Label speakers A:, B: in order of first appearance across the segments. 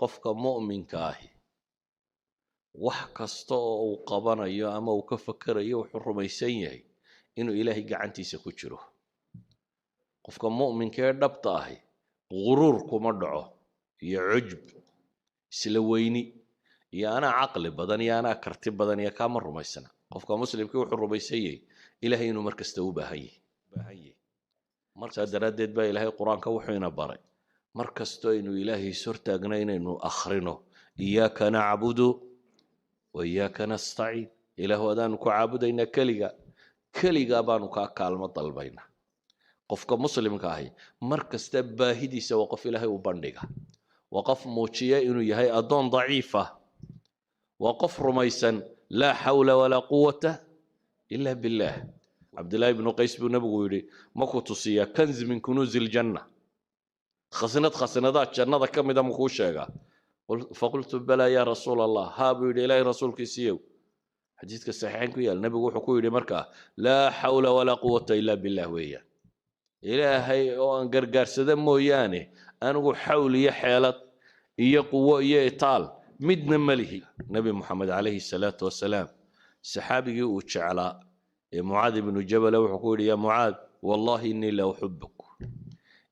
A: qofka mu'minka ahi wax kasta oo uu qabanayo ama uu ka fakarayo wuxuu rumaysan yahay inuu ilaahay gacantiisa ku jiro. qofka mu'minka ee dhabta ahi guruur kuma dhaco iyo cujb isla weyni iyo anaa caqli badan iyo anaa karti badan iyo kaama rumaysana. qofka muslimkii wuxuu rumaysan yahay ilaahay inuu mar kasta u baahan yahay. markaa daraaddeed baa ilaahay qur-aanka wuxuu ina baray mar kastoo inuu ilaahay is hortaagna inaynu akhrino iyaaka nacbudu wa iyaaka nastaciin. ilaahu adaanu ku caabudaynaa keligaa baanu kaa kaalmo dalbaynaa. qofka muslimka ahi mar kasta baahidiisa waa qof ilaahay u bandhiga, waa qof muujiya inuu yahay addoon daciif ah, waa qof rumaysan laa xawla walaa quwata ila billaah. cabdillaahi ibnu qays buu nabigu yidhi makuu tusiyaa kanz min kunuuzi iljanna, khasnadaha jannada ka mida makuu sheegaa? faqultu balaa yaa rasuul allah, haa buu yidhi ilaahay rasuulkiisiiyow. xadiidka saxiixayn ku yaal nabigu wuxuu ku yidhi markaa laa xawla walaa quwata ila billaah weeyaan. ilaahay oo aan gargaarsada mooyaane anigu xawl iyo xeelad iyo quwo iyo itaal midna ma lihi. nebi moxamed calayhi salaatu wasalaam saxaabigii uu jeclaa ee mucaad ibnu jabala wuxuu ku yidhi yaa mucaad wallahi innii la uxibuk,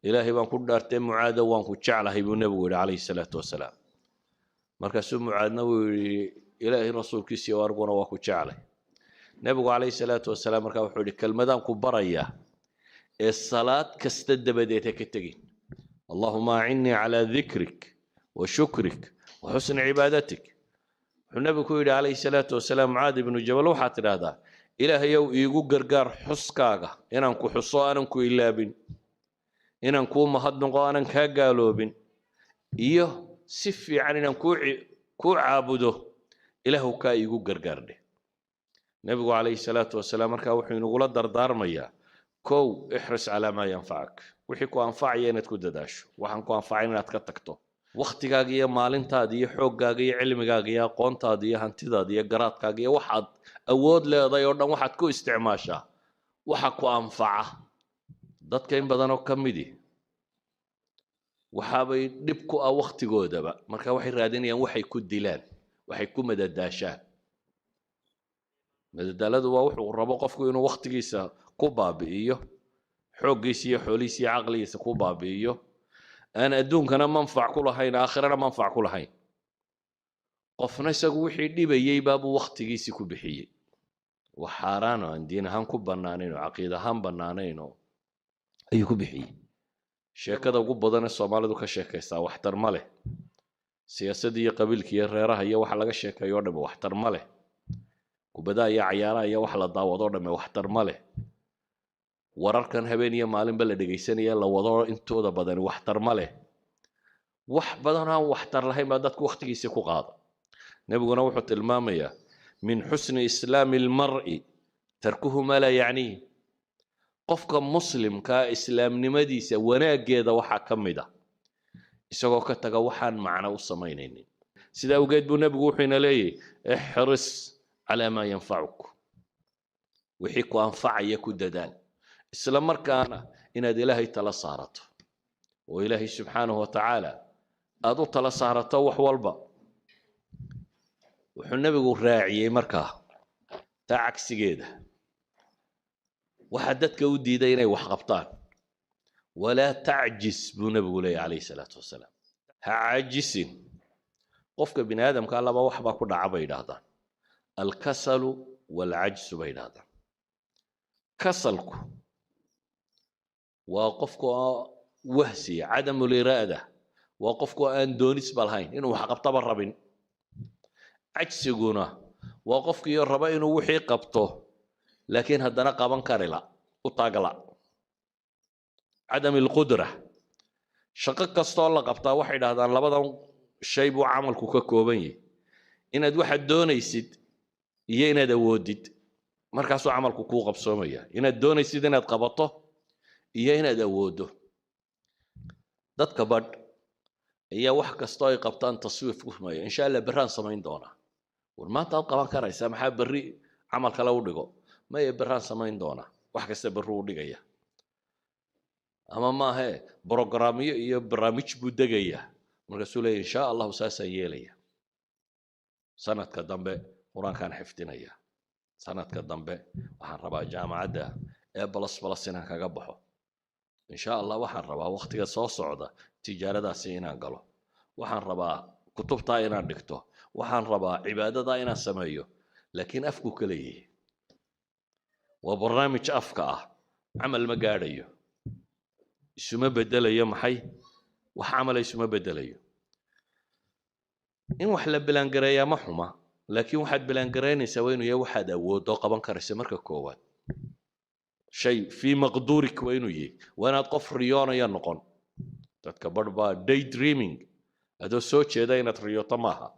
A: ilaahay baan ku dhaartay mucaado waan ku jeclahay buu nebigu yidhi calayhi salaatu wasalaam. markaasuu mucaadna wuu yidhi ilaahay rasuulkiisii oo arguna waa ku jeclay. nebigu calayhi salaatu wasalaam markaa wuxuu yidhi kelmadaan ku barayaa ee salaad kasta dabadeed ha ka tegin. allahuma acinnii calaa dikrik wa shukrik wa xusni cibaadatik. wuxuu nebigu ku yidhi calayhi salaatu wasalaam mucaad ibnu jabal waxaad tidhaahdaa ilaahayow iigu gargaar xuskaaga, inaan ku xuso aanan ku ilaabin, inaan kuu mahadnaqo aanan kaa gaaloobin, iyo si fiican inaan kuu caabudo. ilaahu kaa iigu gargaardhe. nebigu calayhi salaatu wasalaam markaa wuxuu inagula dardaarmayaa kow ixris calaa maa yanfacak, wixii ku anfacaya inaad ku dadaasho, waxaan ku anfacayn inaad ka tagto. wakhtigaaga iyo maalintaada iyo xooggaaga iyo cilmigaaga iyo aqoontaada iyo hantidaada iyo garaadkaaga iyo waxaad awood leedahay oo dhan waxaad ku isticmaashaa waxa ku anfaca. dadka in badanoo ka midi waxaabay dhib ku ah wakhtigoodaba, marka waxay raadinayaan waxay ku dilaan, waxay ku madadaashaan. madadaaladu waa wuxuu rabo qofku inuu wakhtigiisa ku baabi'iyo, xooggiisa iyo xoolihiisa iyo caqligiisa ku baabi'iyo, aan adduunkana manfac ku lahayn aakhirana manfac ku lahayn. qofna isagu wixii dhibayey baabuu wakhtigiisii ku bixiyey wax xaaraan oo aan diin ahaan ku bannaanayn oo caqiid ahaan bannaanayn oo ayuu ku bixiyey. sheekada ugu badan ee soomaalidu ka sheekaysaa waxtar ma leh. siyaasadda iyo qabiilka iyo reeraha iyo waxa laga sheekeeyo o dhamme waxtar ma leh. kubadaha iyo cayaaraha iyo wax la daawado o dhamme waxtar ma leh. wararkan habeen iyo maalinba la dhegaysanaya la wado intooda badani waxtar ma leh. wax badan aan waxtar lahayn baa dadku wakhtigiisa ku qaada. nebiguna wuxuu tilmaamayaa min xusni islaami almar'i tarkuhu maa laa yacniih. qofka muslimkaa islaamnimadiisa wanaaggeeda waxaa ka mid ah isagoo ka taga waxaan macno u samaynaynin. sidaa awgeed buu nebigu wuxuu ina leeyahy ixris calaa maa yanfacuk, wixii ku anfacaya ku dadaal, isla markaana inaad ilaahay tala saarato oo ilaahay subxaanahu watacaala aada u tala saarato wax walba. wuxuu nebigu raaciyey markaa taa cagsigeeda waxaa dadka u diiday inay wax qabtaan. walaa tacjis buu nebigu leeyahy calayhi salaatu wasalaam, ha caajisin. qofka bini aadamka laba wax baa ku dhaca bay yidhaahdaan, alkasalu waalcajsu bay yidhaahdaan. kasalku waa qofku wahsiya cadamuliraada, waa qofku aan doonisba lahayn inuu wax qabtaba rabin. cajsiguna waa qofkiiyo raba inuu wixii qabto laakiin haddana qaban karila u taagla. cadam ilqudra, shaqo kastoo la qabtaa waxay dhahdaan labadan shay buu camalku ka kooban yahay, inaad waxaad doonaysid iyo inaad awoodid, markaasuu camalku kuu qabsoomaya. inaad doonaysid inaad qabato iyo inaad awooddo. dadka badh ayaa wax kastoo ay qabtaan taswiif ku sameeya, insha allah berraan samayn doonaa. war maanta aad qaban karaysaa, maxaa berri camal kale u dhigo? maya berraan samayn doonaa, wax kasta berru u dhigaya. ama maahe brogramyo iyo barnaamij buu degayaa, markaasuu leeyahy insha allahu saasaan yeelaya sanadka dambe qur-aankaan xifdinaya sanadka dambe waxaan rabaa jaamacadda ee balas inaan kaga baxo insha allah waxaan rabaa waqtiga soo socda tijaaradaasi inaan galo waxaan rabaa kutubtaa inaan dhigto waxaan rabaa cibaadadaa inaan sameeyo laakiin afku ka leeyahay waa barnaamij afka ah camal ma gaadhayo isuma bedelayo maxay wax camala isuma bedelayo in wax la bilaangareeyaa ma xuma laakiin waxaad bilaangaraynaysaa waa inuu yahay waxaad awoodoo qaban karaysa marka koowaad shay fii maqduurik waa inuu yahay waa inaad qof riyoonaya noqon dadka badh baa day dreaming adoo soo jeeda inaad riyooto maaha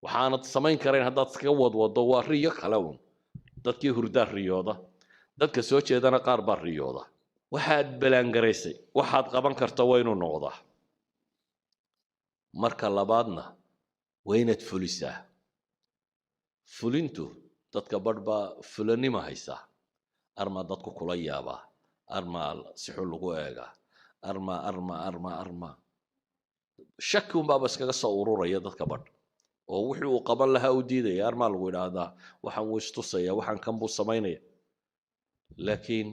A: waxaanad samayn karayn haddaad iskaga wadwado waa riyo kale un dadkii hurdaa riyooda dadka soo jeedana qaar baa riyooda waxaad bilaangaraysay waxaad qaban karta waa inuu noqdaa marka labaadna waa inaad fulisaa fulintu dadka badh baa fulanima haysaa armaa dadku kula yaabaa armaa si xun lagu eegaa armaa shaki unbaaba iskaga soo ururaya dadka badh oo wixii uu qaban lahaa u diidaya armaa lagu idhaahdaa waxaan wuu istusaya waxaan kan buu samaynaya laakiin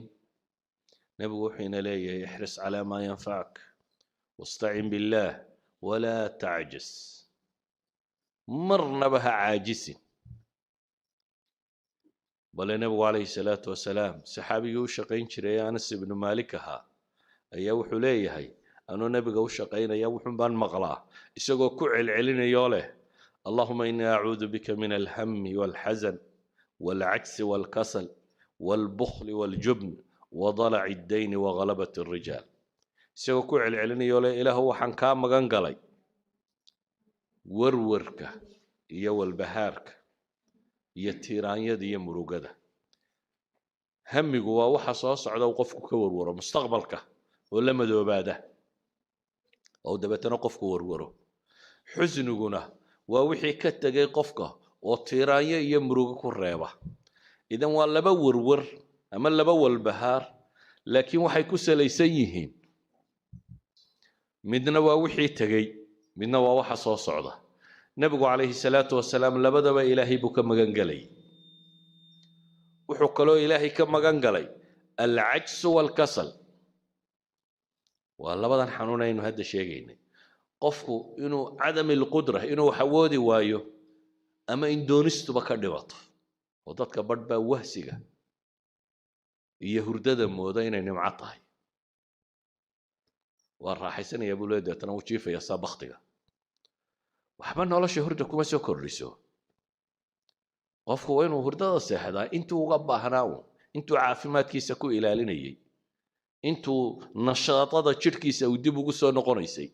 A: nebigu wuxuu ina leeyahay ixris calaa maa yanfacak wastacin billaah walaa tacjis marnaba ha caajisin bale nebigu calayhi salaatu wasalaam saxaabigii u shaqayn jiray anas ibnu maalik ahaa ayaa wuxuu leeyahay anuu nebiga u shaqaynaya wuxuun baan maqlaa isagoo ku celcelinayoo leh allahuma inii acuudu bika min alhami walxasan walcajsi walkasal walbukhli waljubn wadalaci ddayni waghalabati alrijaal isagoo ku celcelinayoo leh ilaahu waxaan kaa magan galay warwarka iyo walbahaarka iyo tiiraanyada iyo murugada hamigu waa waxa soo socda uu qofku ka warwaro mustaqbalka oo la madoobaada oo dabeetana qofku warwaro xusniguna waa wixii ka tegay qofka oo tiiraanyo iyo murugo ku reeba idan waa laba warwar ama laba walbahaar laakiin waxay ku salaysan yihiin midna waa wixii tegay midna waa waxa soo socda nebigu calayhi salaatu wasalaam labadaba ilaahay buu ka magan galay wuxuu kaloo ilaahay ka magan galay alcajsu walkasal waa labadan xanuun aynu hadda sheegaynay qofku inuu cadami alqudra inuu wax awoodi waayo ama in doonistuba ka dhibato oo dadka badh baa wahsiga iyo hurdada mooda inay nimco tahay waa raaxaysanaya buu leeyahay deetana wuu jiifaya saa baktiga waxba nolosha hurda kuma soo kordhiso qofku waa inuu hurdada seexdaa intuu uga baahnaa uun intuu caafimaadkiisa ku ilaalinayay intuu nashaadada jidhkiisa uu dib ugu soo noqonaysay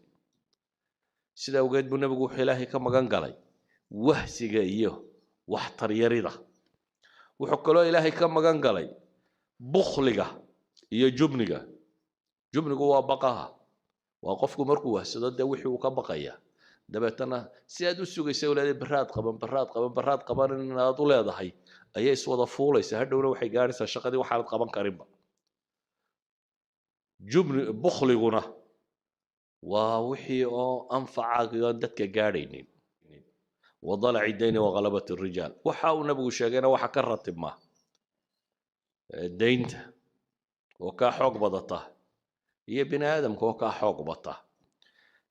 A: sida awgeed buu nebigu wuxuu ilaahay ka magan galay wahsiga iyo waxtaryarida wuxuu kaloo ilaahay ka magan galay bukhliga iyo jubniga jubnigu waa baqaha waa qofku markuu wahsado dee wixii uu ka baqaya dabeetana si aad u sugaysa leedahay baraad qaban inaad u leedahay ayay iswada fuulaysa hadhowna waxay gaaraysaa shaqadii waxaanad qaban karinba bukhliguna waa wixii oo anfacaaga dadka gaadhaynin wadalaci dayni waghalabati rijaal waxa uu nabigu sheegayna waxa ka ratibma daynta oo ka xoog badata iyo bini aadamka oo ka xoog bata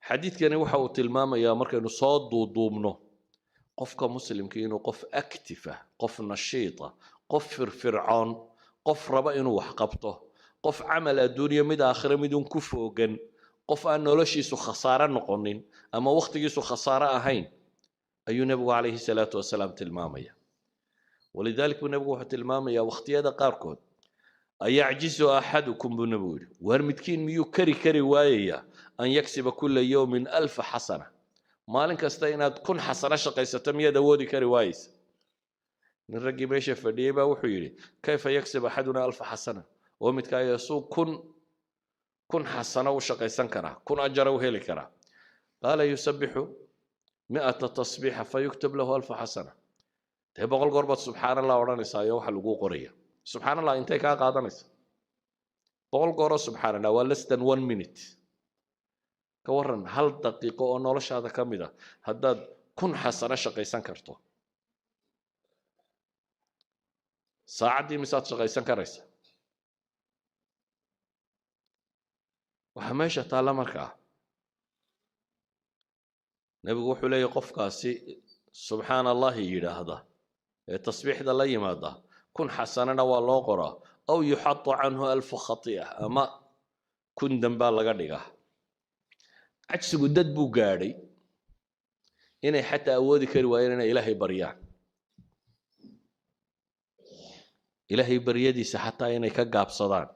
A: xadiidkani waxa uu tilmaamayaa markaynu soo duuduubno qofka muslimka inuu qof active ah qof nashiita qof firfircoon qof raba inuu wax qabto qof camal adduunyo mid aakhira mid un ku foogan qof aan noloshiisu khasaare noqonin ama waqtigiisu khasaare ahayn ayuu nebigu calayhi salaatu wasalaam tilmaamaya walidaalika buu nebigu wuxuu tilmaamayaa waqtiyada qaarkood ayacjizu axadukum buu nebigu yidhi waar midkiin miyuu kari waayaya an yaksiba kulla yawmin 1000 xasana maalin kasta inaad 1000 xasano shaqaysato miyaad awoodi kari waayeysa nin raggii meesha fadhiyey baa wuxuu yidhi kayfa yaksib axaduna 1000 xasana oo midkaa yeesuu 1000 xasano u shaqaysan karaa 1000 ajara u heli karaa qaala yusabixu 100 tasbiixa fayuktab lahu 1000 xasana dee 100 goor baad subxaan allah odhanaysaa iyo waxa lagu qoraya subxaan allah intay kaa qaadanaysa 100 gooroo subxaan allah waa less than 1 minute كورن هل دقيقة أو نولش هذا كمدة هداد كن حسنة شقيسان كرتو ساعة دي مسات شقيسان كريسة وحماشة تعالى مركا نبي وحو لي قف كاسي سبحان الله يجي هذا التصبيح ذا لا يماذا كن حسنا والله قرا أو يحط عنه 1000 خطيئة أما كن دنبال لقديقة عكس قدد بوغاري إني حتى أودي كرواية إن إلهي بريان إلهي بريدي حتى إني كقاب صدان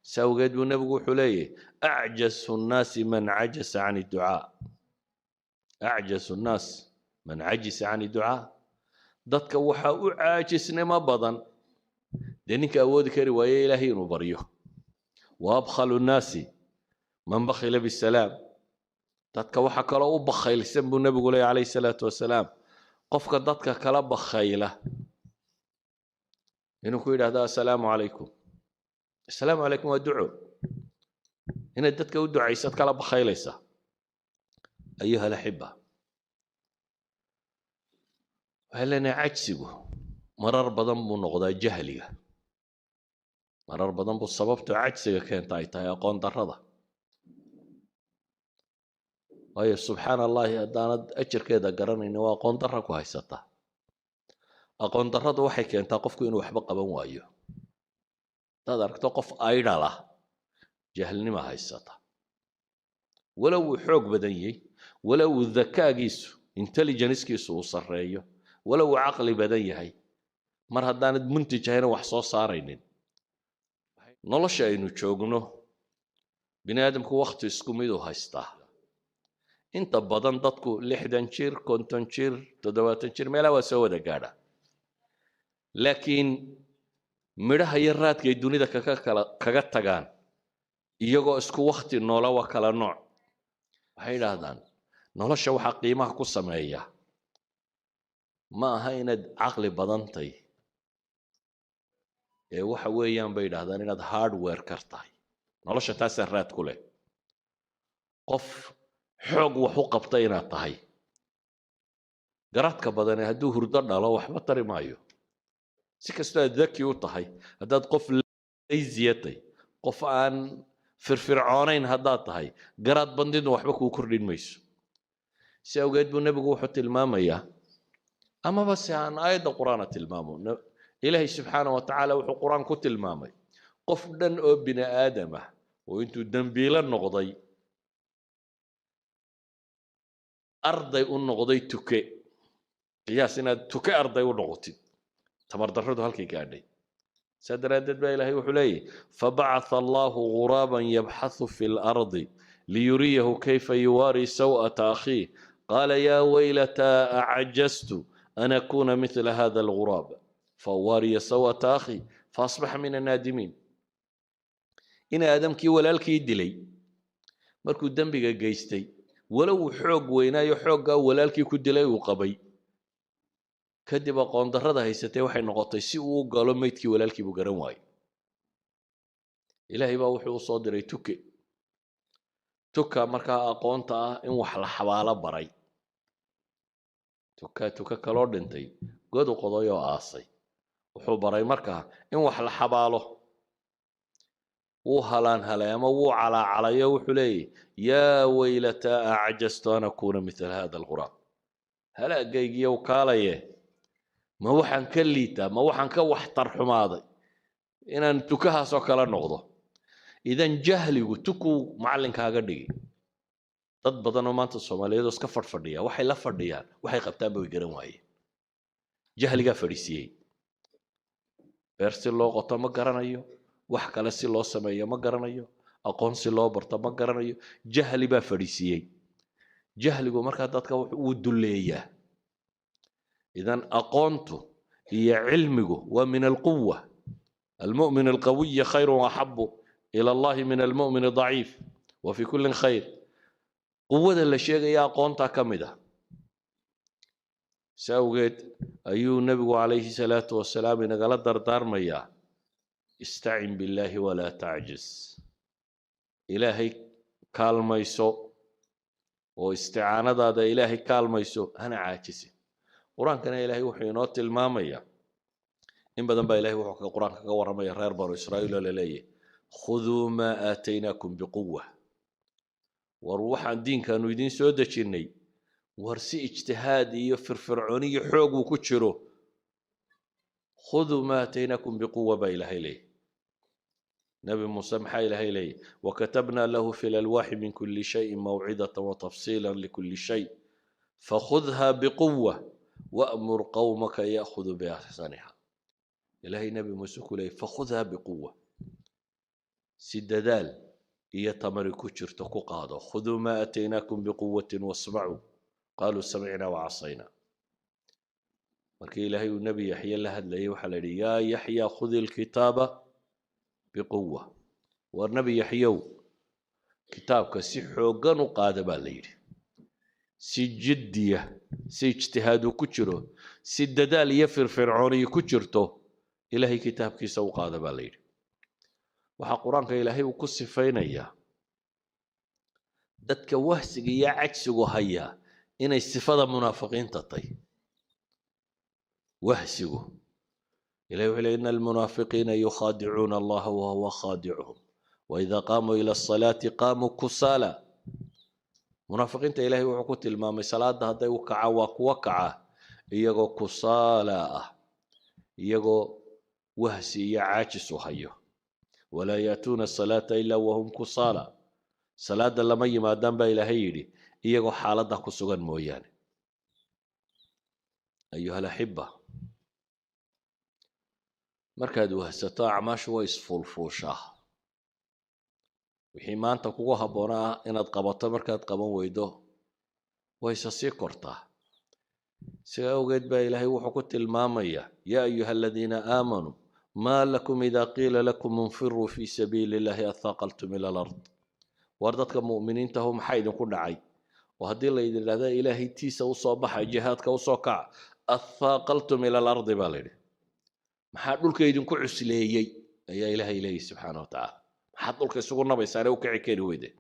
A: سوغد النبي حليه أعجز الناس من عجز عن الدعاء أعجز الناس من عجز عن الدعاء dadka waxa u caajisnimo badan de ninka awoodi kari waaye ilaahay inuu baryo waabkhalu nnaasi man bakhila bisalaam dadka waxa kaloo u bakhaylsan buu nabigu leeyahay calayhi salaatu wasalaam qofka dadka kala bakhayla inuu ku yidhaahdo assalaamu calaykum assalaamu calaykum waa duco inaad dadka u ducaysad kala bakhaylaysa ayuha alaxiba هلنا عجزه مرر بدن بنقضى جهلية مرر بدن بالسبب تعجزه كانت تاي أقون درضة وهي سبحان الله داند أجر كذا قرن إنه أقون درك وهي سطة أقون درضة وحي كانت تقف كأنه وحبق بموايه تقدر توقف أيضا له جهلني ما هي سطة ولو حوق بدني ولو الذكاء جيسو intelligence كيسو وصريه ولو عقلي بدني هاي مر هدان منتج هنا وحصو صارين نولش إنه تشوجنه بني آدم كو وقت يسكميدو هايستا انت بدن دتكو لحدن شير كنتن شير تدواتن شير ملا وسوى دقارة لكن مره يرات كي الدنيا كاكا تغان iyagoo isku waqti noola waa kala nooc waxay yiraahdaan nolosha waxa qiimaha ku sameeya ma aha inaad aqli badantay ee waxa weeyaan bay yiraahdaan inaad hardware kartahay nolosha taas raad ku leh qof xoog wax u qabtay inaad tahay garadka badan hadduu hurdo dhalo waxba tari maayo si kastoo daki u tahay haddaad qof laysiyatay qof aan firfircoonayn haddaad tahay garaad bandidna waxba kuu kordhin mayso si awgeed buu nabigu wuxuu tilmaamayaa amaba si aan aayadda qur-aana tilmaamo ilaahay subxaanahu watacaala wuxuu qur-aan ku tilmaamay qof dhan oo bini aadam ah oo intuu dembiilo noqday arday u noqday tuke qiyaas inaad tuke arday u noqotid tamar darradu halkay gaadhay سدرادت بها إلهي وحليه فبعث الله غرابا يبحث في الأرض ليريه كيف يواري سوءة أخيه قال يا ويلتى أعجزت أن أكون مثل هذا الغراب فواري سوءة أخي فأصبح من النادمين إن آدم كي ولا الكي دلي مركو الدنبقى قيستي ولو حوق وينا يحوق ولا الكي كدلي وقبي kadib aqoon darrada haysatay waxay noqotay si uu galo meydkii walaalkii buu garan waayay ilaahay baa wuxuu soo diray tuka markaa aqoonta ah in wax la xabaalo baray tuka kaloo dhintay god u qoday oo aasay wuxuu baray markaa in wax la xabaalo wuu halaan halay ama wuu calaacalayo wuxuu leeyahy yaa waylataa acajastu an akuuna mithla hada alghuraab halaagaygiiyow kaalaye ما وحن كليتا ما وحن كوحتر حماضي إن تكها سكلا نقضه إذا جهلي وتكو معلن كاجدي تضبطنا ما تصوم عليه دوس كفر فرديا وحي لا فرديا وحي قبتان بيجرم واي جهلي كفريسي برسل الله قطع ما قرنايو وحكى لسي الله سمايا ما قرنايو أقون سي الله برتا ما قرنايو جهلي بفريسي جهلي ومركز دتك ودلية إذن أقونته هي علمه ومن القوة المؤمن القوي خير وأحب إلى الله من المؤمن الضعيف وفي كل خير قوة الشيء يا أقونتها كمدة سأوجد أيها النبي عليه الصلاة والسلام إن قال دردار ميا استعن بالله ولا تعجز إلهي كالميسو واستعانة هذا إلهي كالميسو أنا عاجز قرآن كان إلهي وحي نوت المامية إن بدن با إلهي وحي قرآن كورمي غير بنو إسرائيل لليه خذوا ما آتيناكم بقوة وروح عن دين كانوا يدين سودة شني ورسي اجتهادي يفر فرعوني حوق وكتشرو خذوا ما آتيناكم بقوة با إلهي ليه نبي موسى محا إلهي ليه وكتبنا له في الألواح من كل شيء موعظة وتفصيلا لكل شيء فخذها بقوة وأمر قومك يأخذ بأحسنها إلهي نبي موسى كلي فخذها بقوة سددال يتمر كتشر تقو خذوا ما أتيناكم بقوة واسمعوا قالوا سمعنا وعصينا مركي إلهي والنبي يحيى الله هدلي وحلالي يا يحيى خذ الكتاب بقوة والنبي يحيو كتابك سي حوغان وقادة بالليل سي جدية سي اجتهاد كتشرو سي الددال يفر فرعوني كتشرته إلهي كتابك سو قادة بالليل وحا قرآنك إلهي وكسي فينيا دادك وهسك يا عكسك هيا إن استفادة منافقين تطي وهسك إلهي وحلي إن المنافقين يخادعون الله وهو خادعهم وإذا قاموا إلى الصلاة قاموا كسالى منافقين إلهي وحكوت المام صلاة هذا وكعا وكعا إيغو كسالى إيغو وهسي يا عاجس هيا ولا يأتون الصلاة إلا وهم كسالى صلاة لما يمادان با إلهي يدي إيغو حالة كسوغان مويان أيها الأحبة markaad wahsato acmaash way isfuulfuushaa wixii maanta kugu habboonaa inaad qabato markaad qaban weydo wayse sii kortaa sidaa awgeed baa ilaahay wuxuu ku tilmaamaya yaa ayuha aladiina aamanuu maa lakum idaa qiila lakum infiruu fii sabiili illaahi athaqaltum ila alard war dadka mu'miniinta ahu maxaa idinku dhacay oo haddii la yidhaahda ilaahay tiisa usoo baxay jihaadka usoo kaca athaqaltum ila alardi baa layidhi maxaa dhulka idinku cusleeyey ayaa ilaahay leeyahay subxaanahu watacaala maxaad dhulka isugu nabaysaane u kici kari weydeen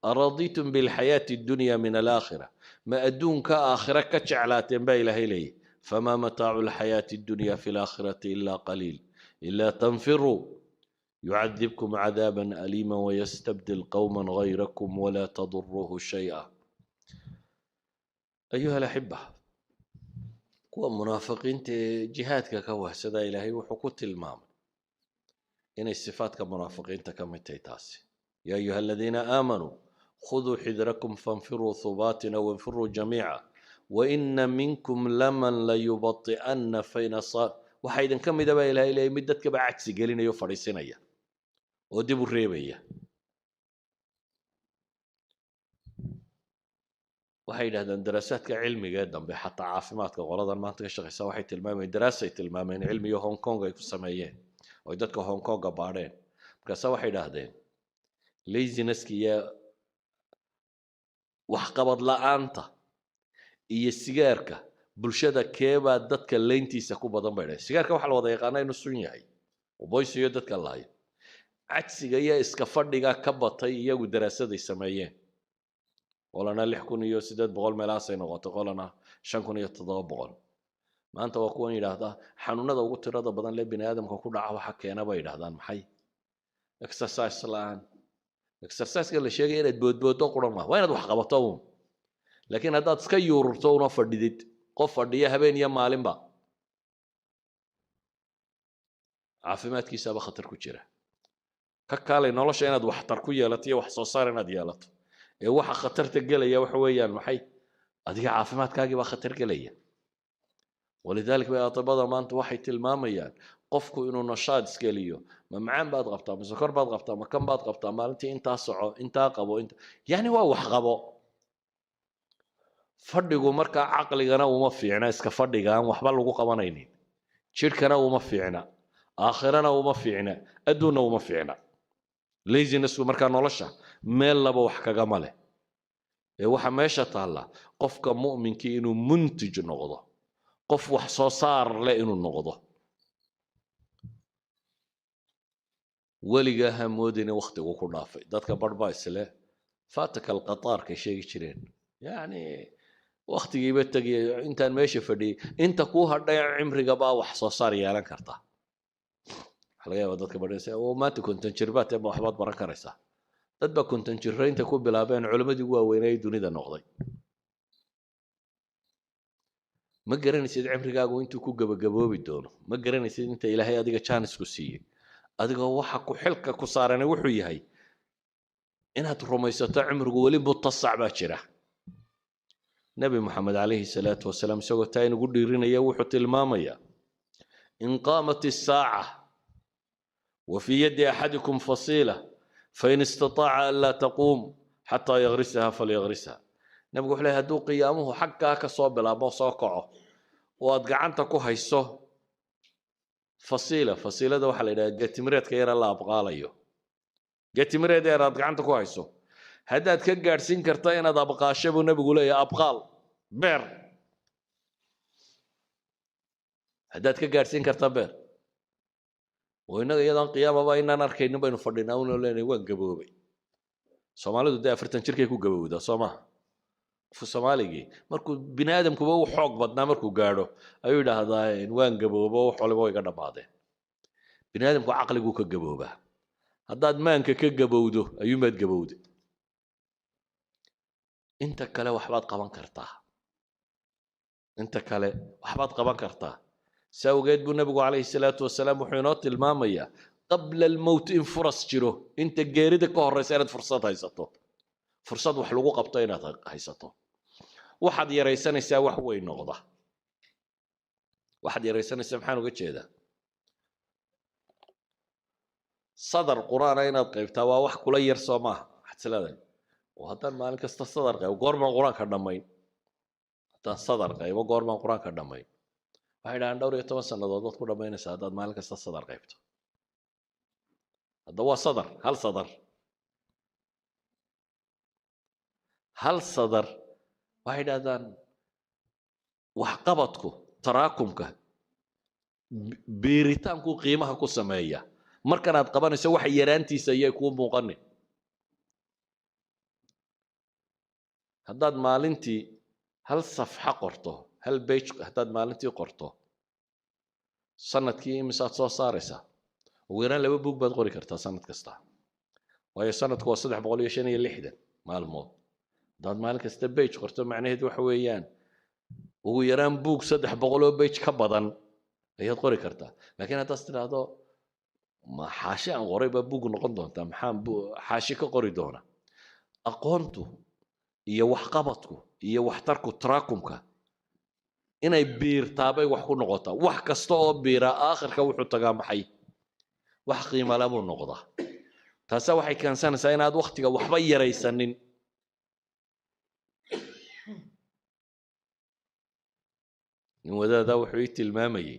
A: araditum bilxayaati addunya min alaakhira ma adduunka aakhira ka jeclaateen baa ilaahay leeyahay famaa mataacu lxayaati addunya fi laakhirati ilaa qaliil ilaa tanfiruu يعذبكم عذابا أليما ويستبدل قوما غيركم ولا تضروه شيئا أيها الأحبة kuwa munaafiqiinta jihaadka ka wahsada ilaahay wuxuu ku tilmaamay inay sifaadka munaafiqiinta ka mid tahay taasi yaa ayuha aladiina aamanuu khuduu xidrakum fanfiruu thubaatin aw infiruu jamiica waina minkum laman layubati'anna fayna waxaa idin ka mida baa ilaahay leeyahay mid dadkaba cagsi gelinaya oo fadhiisinaya oo dib u reebaya waxay yidhahdeen daraasaadka cilmiga ee dambe xataa caafimaadka qoladan maanta ka shaqeysa waxay tilmaamayeen daraasay tilmaameen cilmiga Hong Kong ay ku sameeyeen oo dadka Hong Kong baadheen markaas waxay yidhaahdeen laziness-ki iyo wax qabad la'aanta iyo sigaarka bulshada keebaa dadka leyntiisa ku badan bay dhahay sigaarka waxa la wada yaqaanaa inuu sun yahay oo boysiyo dadka laayo cagsiga iyo iska fadhiga ka batay iyagu daraasaday sameeyeen qolana 6800 meelaasay noqotay qolana 5700 maanta waa kuwan yiraahda xanuunada ugu tirada badan ee bini'aadamka ku dhaca waxa keena bay yiraahdaan maxay exercise laan exercise-ka la sheegay inaad boodboodo quran waa inaad wax qabato laakiin haddaad iska yuururto una fadhidid qof fadhiya habeen iyo maalinba caafimaadkiisaba khatar ku jira ka kaalay nolosha inaad wax tar ku yeelato iyo wax soo saar inaad yeelato ee waxa khatarta galaya waxa weeyaan maxay adiga caafimaadkaagii baa khatar galaya walidaalka bay atabada maanta waxay tilmaamayaan qofku inuu nashaad iskeliyo ma macaan baad qabtaa ma sokor baad qabtaa ma kan baad qabtaa maalintii intaa soco intaa qabo inta yani waa wax qabo fadhigu marka aqligana uma fiicna iska fadhigaan waxba lagu qabanaynin jirkana uma fiicna aakhirana uma fiicna adduuna uma fiicna laziness marka nolosha meel laba wax kaga male ee waxa meesha taala qofka mu'minkii inuu muntij noqdo qof wax soo saar leh inuu noqdo waliga hamoodina waqtigu ku dhaafay dadka barbaa isle faataka alqataar ka sheegi jireen يعني waqtigii ba tagay intaan meesha fadhiyay inta ku hadhay cimriga baa wax soo saar yeelan karta laga yaabo dadka badheysay oo maanta konton jirbaad ama waxbaad baran karaysaa dad ba konton jirreynta ku bilaabeen culimadii ugu waaweynay dunida noqday ma garanaysid cimrigaagu intuu ku gabagaboobi doono ma garanaysid inta ilaahay adiga chance ku siiyay adiga waxa ku xilka ku saaranay wuxuu yahay inaad rumaysato cimrigu wali mutasac baa jira nabi maxamed alayhi salaatu wasalaam isagoo taa inagu dhiirinaya wuxuu tilmaamaya in qaamat as-saa'a wa fi yadi ahadikum fasila fa in istata'a an la taqum hatta yaghrisaha falyaghrisha nabigu wuxuu leeyahay hadduu qiyaamuhu xaggaa ka soo bilaabo soo kaco oo aad gacanta ku hayso fasiilada waxa la yiraahdaa geetimireedka yar la abqaalayo geetimireed yar aad gacanta ku hayso haddaad ka gaadhsiin karta inaad abqaasho buu nabigu leeyahay abqaal beer haddaad ka gaadhsiin karta beer oo inaga iyadaan qiyaamaba inaan arkaynin baynu fadhinaa una leenahay waan gaboobay soomaalidu dee 40 jirkay ku gabowdaa soo maaha qofka soomaaligii markuu bini aadamkuba u xoog badnaa markuu gaadho ayuu yidhaahdaa waan gaboobo wax waliba way iga dhammaadeen bini aadamku caqliguu ka gaboobaa haddaad maanka ka gabowdo ayuumaad gabowday inta kale waxbaad qaban kartaa inta kale waxbaad qaban kartaa sawgeed buu nabigu calayhi salaatu wasalaam wuxuu inoo tilmaamayaa qabla almowt in furas jiro inta geerida ka horreysa inaad fursad haysato fursad wax lagu qabto inaad haysato waxaad yaraysanaysaa wax weyn noqda waxaad yaraysanaysaa maxaan uga jeedaa sadar quraan inaad qaybtaa waa wax kula yar soo maaha waxaad isleedahay oo haddaan maalin kasta sadar qaybo goormaan quraanka dhammayn haddaan sadar qaybo goormaan quraanka dhammayn waxay dhahaan dhowr iyo 10 sannadood waad ku dhammaynaysaa haddaad maalin kasta sadar qaybto hadda waa sadar hal sadar waxay dhahdaan waxqabadku taraakumka beeritaanku qiimaha ku sameeya markan aad qabanayso wax yaraantiisa ayay kuu muuqanin haddaad maalintii hal safxa qorto hal page haddaad maalintii qorto sanadkii imisaad soo saaraysaa ugu yaraan 2 buug baad qori kartaa sanad kasta waayo sanadku waa 365 maalmood haddaad maalin kasta page qorto macnaheedu waxa weeyaan ugu yaraan buug 300 page ka badan ayaad qori kartaa laakiin haddaad tiraahdo ma xaashi aan qoray baa buug noqon doontaa maxaan xaashi ka qori doona aqoontu iyo waxqabadku iyo waxtarku taraakumka inay biirtaabay wax ku noqotaa wax kasta oo biira aakhirka wuxuu tagaa maxay wax qiimo leh buu noqdaa taas waxay keensanaysaa inaad waqtiga waxba yaraysanin in wadaada wuxuu tilmaamayay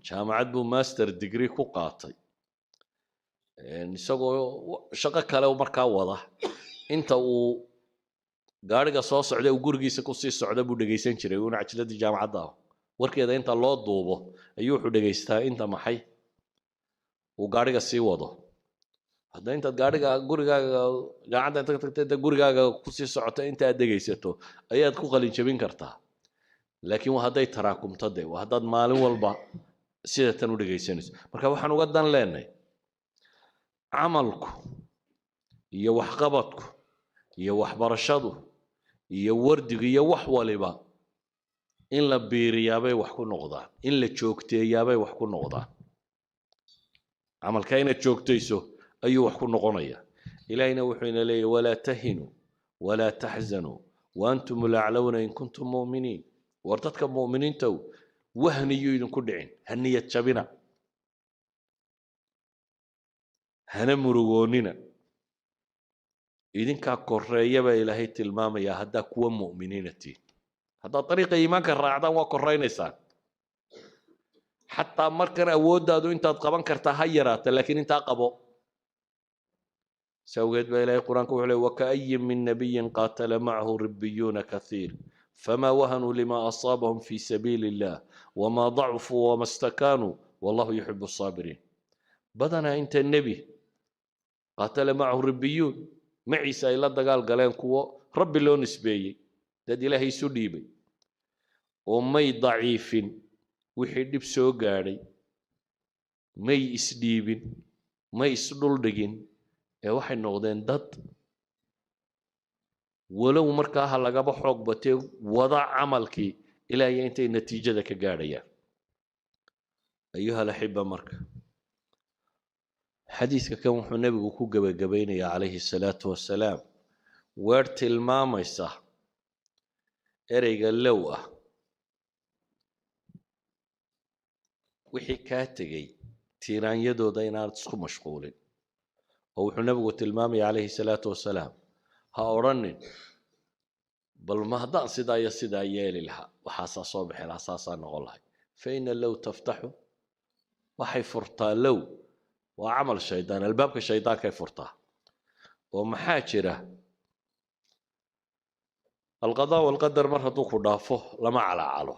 A: jaamacad buu master degree ku qaatay isagoo shaqo kale markaa wada inta uu gaariga soo socday uu gurigiisa ku sii socda buu dhageysan jiray una cajladii jaamacadda warkeeda inta loo duubo ayuu wuxuu dhageystaa inta maxay uu gaariga sii wado hadda inta gaariga gurigaaga jaamacadda inta tagtay gurigaaga ku sii socota inta aad dhageysato ayaad ku qalin jabin kartaa laakiin waa hadday taraakumto de waa haddaad maalin walba sida tan u dhageysanayso marka waxaan uga dan leenahay camalku iyo waxqabadku iyo waxbarashadu iyo wardigu iyo wax waliba in la biiriyaabay wax ku noqdaan in la joogteeyaabay wax ku noqdaan camalka inaad joogtayso ayuu wax ku noqonaya ilaahina wuxuu ina leeyahay walaa tahinu walaa taxzanu wa antum la'alawna in kuntum mu'miniin war dadka mu'miniinta wahniyo idinku dhicin haniyad jabina hana murugoonina idinka koreeya baa ilaahay tilmaamaya hadda kuwa mu'miniinati hadda dariiqa iimaanka raacdaan waa koreynaysaa حتى مركن أودادو أنت تقبل كرتا هيرات لكن أنت قبو سويت بإلهي القرآن كوحلي وكأي من نبي قاتل معه ربيون كثير فما وهنوا لما أصابهم في سبيل الله وما ضعفوا وما استكانوا والله يحب الصابرين بدنا أنت النبي قاتل معه ربيون معي سايلات قال قالين كوا ربي لو نسبي داد إلهي سليبي ومي ضعيف وحيد بسو قاري مي إسليبين مي إسلول دقين waxay noqdeen dad walow markaa lagaba xoog batay wada camalkii ilaa intay natiijada ka gaadhayaan ayuha laxiba marka xadiiska kan wuxuu nabigu ku gabagabaynayaa calayhi salaatu wasalaam weer tilmaamaysa ereyga low ah wixii kaa tegey tiiraanyadooda inaad isku mashquulin ووحو نبغو تلمامي عليه الصلاة والسلام ها أورنن بل ما هدان سدا يالي لها وحاسا صبح الأساسا نقولها فإن لو تفتحوا وحي فرطا لو وعمل الشيطان الباب الشيطان كيف فرطا ومحاجرة القضاء والقدر مرة دوكو دافه لما على عاله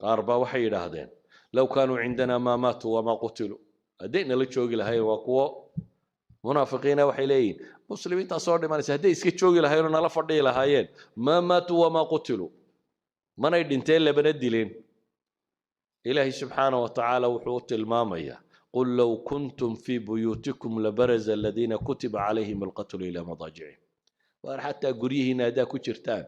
A: قاربا وحي لهذين لو كانوا عندنا ما ماتوا وما قتلوا أدينا لتشوقي لهاي وقوة منافقين وحيلين مسلمين تصور ما نسهدي اسكي تشوقي لهاي ونلا فردي لهايين ما ماتوا وما قتلوا ما نيدنتين لبندلين إلهي سبحانه وتعالى وحوت المامية قل لو كنتم في بيوتكم لبرز الذين كتب عليهم القتل إلى مضاجعهم وحتى قريه نادا كترتان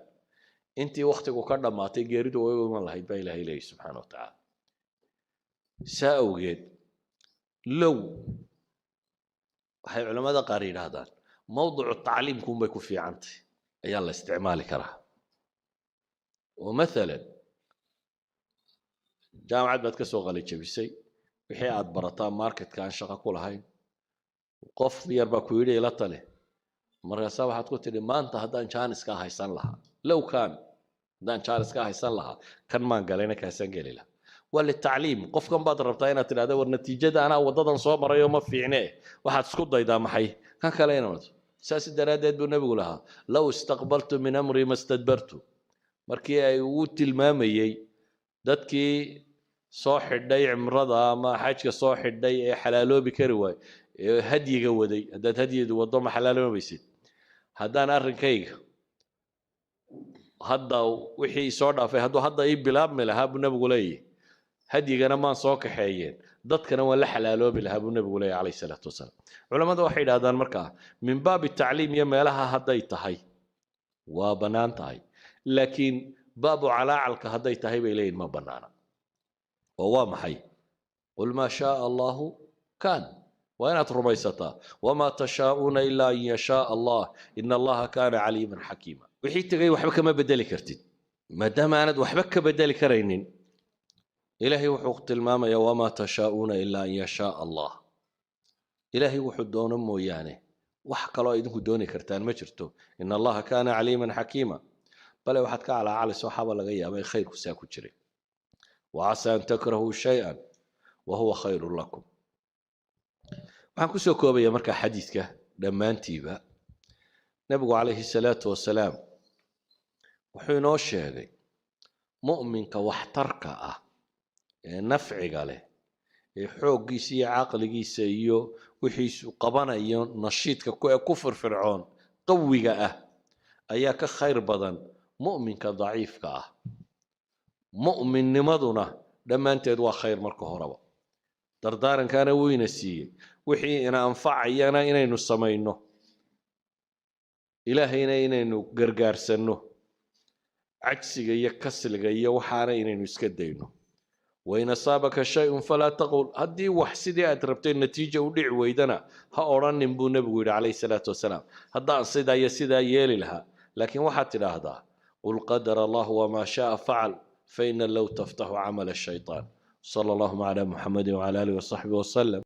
A: انت وقتك وكرنا ما تجرد وما الله يبقى إلهي سبحانه وتعالى سأوجد لو waxay culimada qaar yiraahdaan mawduuc tacliimku bay ku fiicantay ayaa la isticmaali karaa oo mesela jaamacad baad ka soo qalay jabisay wixii aad barataa marketka aan shaqo ku lahayn qof yar baa ku yiri ila tale markaas waxaad ku tiri maanta haddaan chance ka haysan lahaa low kan haddaan chance ka haysan lahaa kan maan galayna ka san gali lahaa وللتعليم قف كم بعد ربطينا ترى هذا والنتيجة أنا وضدنا صوب رأيه ما في عناه واحد سكوت ضيدا محي كان كلامنا ساس الدرادات بالنبي لها لو استقبلت من أمري ما استدبرت مركي أيوت المامي دتكي صاح الدي عمرضة ما حاجة صاح الدي حلالو بكروي هدي جودي هدات هدي وضم حلالو ما بيصير هذا نار كيك هذا وحي صار في هذا يبلاب ملها بالنبي ليه هدينا ما صوك حيين ضدكنا ولا حلالو بالها بالنبي عليه الصلاة والسلام علماء واحد هذا المركع من باب التعليم يما لها هديت هاي وبنان تاي لكن باب على علك هديت هاي بيلين ما بنانا وهو محي قل ما شاء الله كان وين رميستا وما تشاءون إلا أن يشاء الله إن الله كان عليما حكيما وحيت تغي وحبك ما بدل كرتين ما دام أنا وحبك بدل كرينين إلهي وحوق الماما وما تشاءون إلا أن يشاء الله إلهي وحد دون مويانه وحق الله إذنك دوني كرتان مجرته إن الله كان عليما حكيما بل واحد كعلى على صحابة لغاية ما خير كساكو جري وعسى أن تكرهوا شيئا وهو خير لكم وحنكو سوكوبة يا مركا حديثك لما انتيبا نبقى عليه الصلاة والسلام وحينو الشيء مؤمنك واحترك نفعك له حوقيسي عقليسي iyo wixiisu qabanayo nashiidka kufur fircoon qawiga ah ayaa ka khayr badan mu'minka daciifka ah mu'minnimaduna dhamaanteed waa khayr marka horeba dardaarankaana weyna siiyay wixii ina anfacayana inaynu sameeyno ilaahayna inaynu gargaarsano cagsiga iyo kasliga iyo waxaana inaynu iska dayno وإن أصابك شيء فلا تقول هدي وحسدي أتربتين نتيجة ودع ويدنا هأوران نبو نبوي عليه الصلاة والسلام هدا صدا يسدا يلي لها لكن واحد هذا قل قدر الله وما شاء فعل فإن لو تفتح عمل الشيطان صلى الله على محمد وعلى آله وصحبه وسلم